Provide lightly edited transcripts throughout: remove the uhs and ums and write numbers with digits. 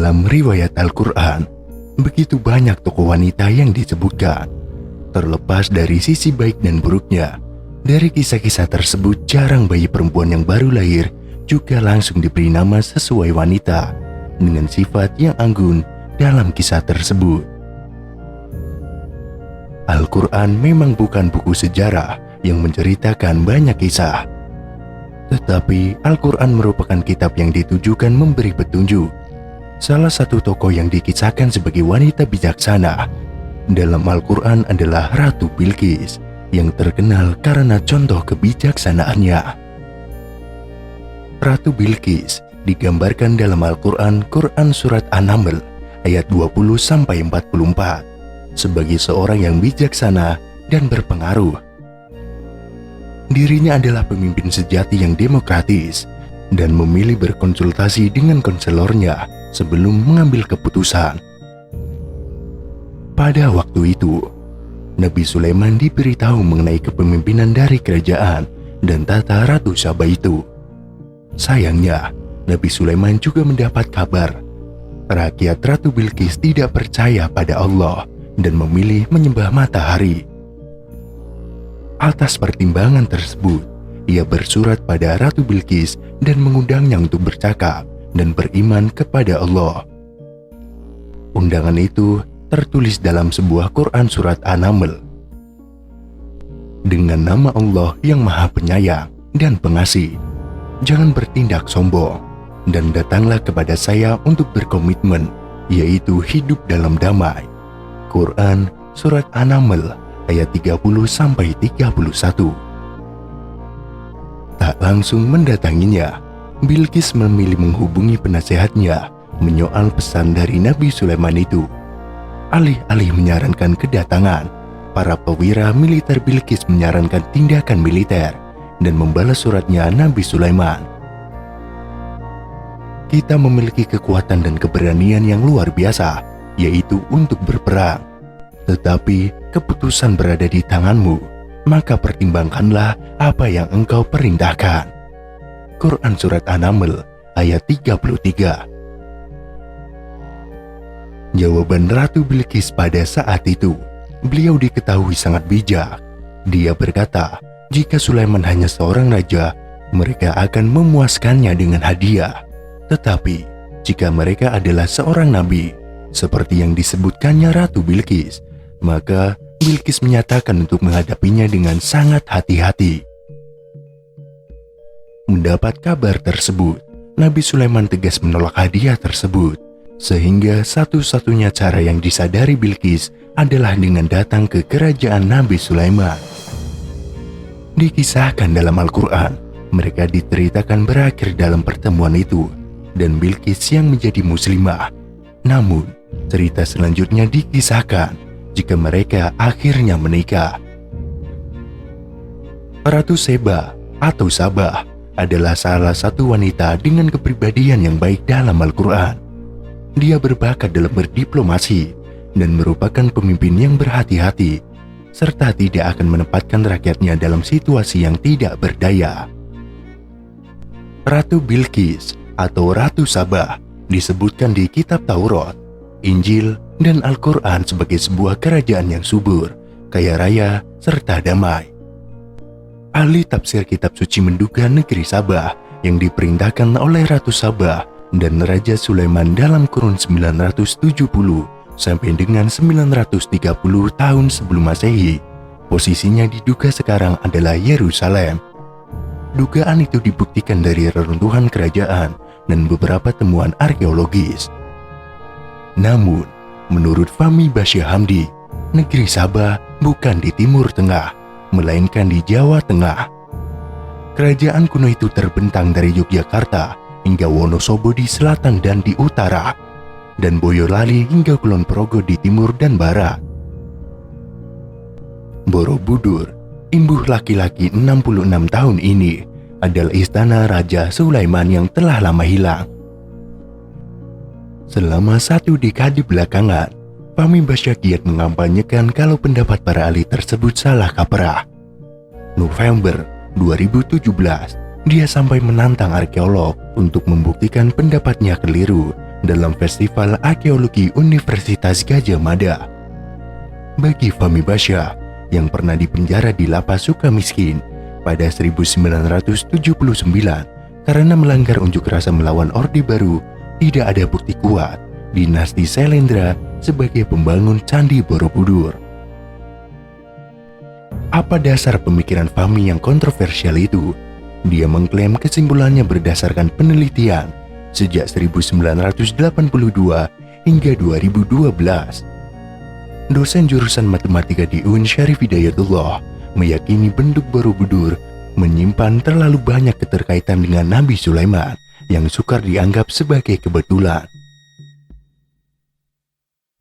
Dalam riwayat Al-Quran, begitu banyak tokoh wanita yang disebutkan. Terlepas dari sisi baik dan buruknya, dari kisah-kisah tersebut jarang bayi perempuan yang baru lahir juga langsung diberi nama sesuai wanita dengan sifat yang anggun dalam kisah tersebut. Al-Quran memang bukan buku sejarah yang menceritakan banyak kisah. Tetapi Al-Quran merupakan kitab yang ditujukan memberi petunjuk. Salah satu tokoh yang dikisahkan sebagai wanita bijaksana dalam Al-Quran adalah Ratu Bilqis, yang terkenal karena contoh kebijaksanaannya. Ratu Bilqis digambarkan dalam Al-Quran, Quran Surat An-Naml ayat 20-44 sebagai seorang yang bijaksana dan berpengaruh. Dirinya adalah pemimpin sejati yang demokratis dan memilih berkonsultasi dengan konselornya sebelum mengambil keputusan. Pada waktu itu, Nabi Sulaiman diberitahu mengenai kepemimpinan dari kerajaan dan tata Ratu Saba itu. Sayangnya, Nabi Sulaiman juga mendapat kabar rakyat Ratu Bilqis tidak percaya pada Allah dan memilih menyembah matahari. Atas pertimbangan tersebut, ia bersurat pada Ratu Bilqis dan mengundangnya untuk bercakap dan beriman kepada Allah. Undangan itu tertulis dalam sebuah Quran Surat An-Naml. Dengan nama Allah yang Maha Penyayang dan Pengasih, jangan bertindak sombong dan datanglah kepada saya untuk berkomitmen, yaitu hidup dalam damai. Quran Surat An-Naml ayat 30-31. Tak langsung mendatanginya, Bilqis memilih menghubungi penasehatnya menyoal pesan dari Nabi Sulaiman itu. Alih-alih menyarankan kedatangan, para perwira militer Bilqis menyarankan tindakan militer dan membalas suratnya Nabi Sulaiman. Kita memiliki kekuatan dan keberanian yang luar biasa, yaitu untuk berperang. Tetapi keputusan berada di tanganmu, maka pertimbangkanlah apa yang engkau perintahkan. Quran Surat An-Naml ayat 33. Jawaban Ratu Bilqis pada saat itu, beliau diketahui sangat bijak. Dia berkata, jika Sulaiman hanya seorang raja, mereka akan memuaskannya dengan hadiah. Tetapi, jika mereka adalah seorang nabi, seperti yang disebutkannya Ratu Bilqis, maka Bilqis menyatakan untuk menghadapinya dengan sangat hati-hati. Mendapat kabar tersebut, Nabi Sulaiman tegas menolak hadiah tersebut, sehingga satu-satunya cara yang disadari Bilqis adalah dengan datang ke kerajaan Nabi Sulaiman. Dikisahkan dalam Al-Quran, mereka diceritakan berakhir dalam pertemuan itu, dan Bilqis yang menjadi muslimah. Namun, cerita selanjutnya dikisahkan jika mereka akhirnya menikah. Ratu Seba atau Sabah adalah salah satu wanita dengan kepribadian yang baik dalam Al-Quran. Dia berbakat dalam berdiplomasi dan merupakan pemimpin yang berhati-hati, serta tidak akan menempatkan rakyatnya dalam situasi yang tidak berdaya. Ratu Bilqis atau Ratu Sabah disebutkan di kitab Taurat, Injil, dan Al-Quran sebagai sebuah kerajaan yang subur, kaya raya, serta damai. Ahli tafsir kitab suci menduga negeri Sabah yang diperintahkan oleh Ratu Sabah dan Raja Sulaiman dalam kurun 970 sampai dengan 930 tahun sebelum Masehi, posisinya diduga sekarang adalah Yerusalem. Dugaan itu dibuktikan dari reruntuhan kerajaan dan beberapa temuan arkeologis. Namun, menurut Fahmi Basyah Hamdi, negeri Sabah bukan di Timur Tengah, melainkan di Jawa Tengah. Kerajaan kuno itu terbentang dari Yogyakarta hingga Wonosobo di selatan dan di utara, dan Boyolali hingga Kulon Progo di timur dan barat. Borobudur, imbuh laki-laki 66 tahun ini, adalah istana Raja Sulaiman yang telah lama hilang. Selama 1 dekade belakangan, Fahmi Basyah giat mengampanyekan kalau pendapat para ahli tersebut salah kaprah. November 2017, dia sampai menantang arkeolog untuk membuktikan pendapatnya keliru dalam Festival Arkeologi Universitas Gadjah Mada. Bagi Fahmi Basyah yang pernah dipenjara di Lapas Sukamiskin pada 1979 karena melanggar unjuk rasa melawan Orde Baru, tidak ada bukti kuat dinasti Syailendra sebagai pembangun Candi Borobudur. Apa dasar pemikiran Fahmi yang kontroversial itu? Dia mengklaim kesimpulannya berdasarkan penelitian sejak 1982 hingga 2012. Dosen jurusan matematika di UIN Syarif Hidayatullah meyakini bentuk Borobudur menyimpan terlalu banyak keterkaitan dengan Nabi Sulaiman yang sukar dianggap sebagai kebetulan.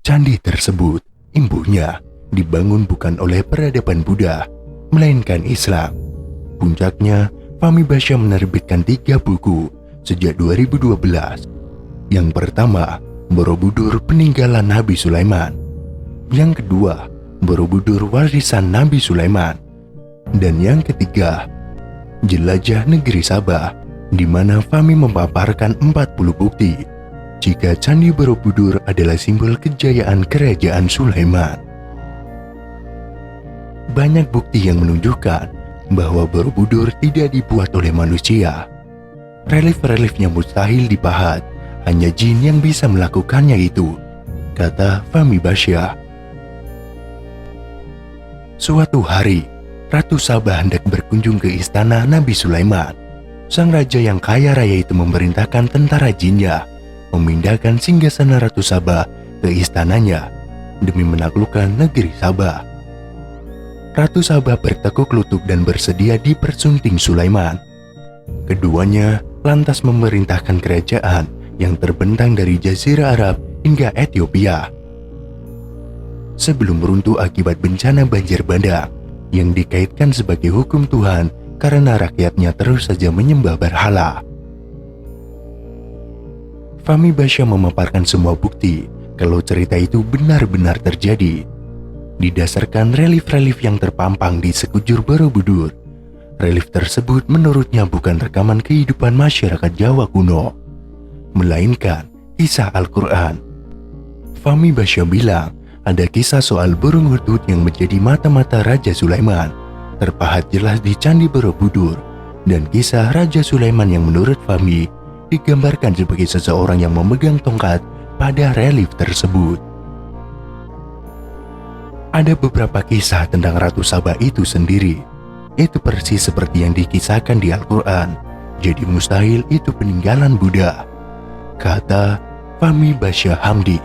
Candi tersebut, imbuhnya, dibangun bukan oleh peradaban Buddha, melainkan Islam. Puncaknya, Fahmi Basyah menerbitkan 3 buku sejak 2012. Yang pertama, Borobudur Peninggalan Nabi Sulaiman. Yang kedua, Borobudur Warisan Nabi Sulaiman. Dan yang ketiga, Jelajah Negeri Sabah, di mana Fahmi memaparkan 40 bukti jika Candi Borobudur adalah simbol kejayaan Kerajaan Sulaiman. Banyak bukti yang menunjukkan bahwa Borobudur tidak dibuat oleh manusia. Relief-reliefnya mustahil dipahat, hanya jin yang bisa melakukannya itu, kata Fahmi Basyah. Suatu hari, Ratu Sabah hendak berkunjung ke istana Nabi Sulaiman. Sang raja yang kaya raya itu memerintahkan tentara jinnya memindahkan singgasana Ratu Sabah ke istananya demi menaklukkan negeri Sabah. Ratu Sabah bertekuk lutut dan bersedia dipersunting Sulaiman. Keduanya lantas memerintahkan kerajaan yang terbentang dari Jazirah Arab hingga Ethiopia. Sebelum runtuh akibat bencana banjir bandang yang dikaitkan sebagai hukum Tuhan karena rakyatnya terus saja menyembah berhala. Fahmi Basyah memaparkan semua bukti kalau cerita itu benar-benar terjadi. Didasarkan relief-relief yang terpampang di sekujur Borobudur. Relief tersebut menurutnya bukan rekaman kehidupan masyarakat Jawa kuno, melainkan kisah Al-Quran. Fahmi Basyah bilang ada kisah soal burung hudhud yang menjadi mata-mata Raja Sulaiman, terpahat jelas di Candi Borobudur, dan kisah Raja Sulaiman yang menurut Fahmi digambarkan sebagai seseorang yang memegang tongkat pada relief tersebut. Ada beberapa kisah tentang Ratu Sabah itu sendiri. Itu persis seperti yang dikisahkan di Al-Quran. Jadi mustahil itu peninggalan Buddha, kata Fahmi Basyah Hamdi.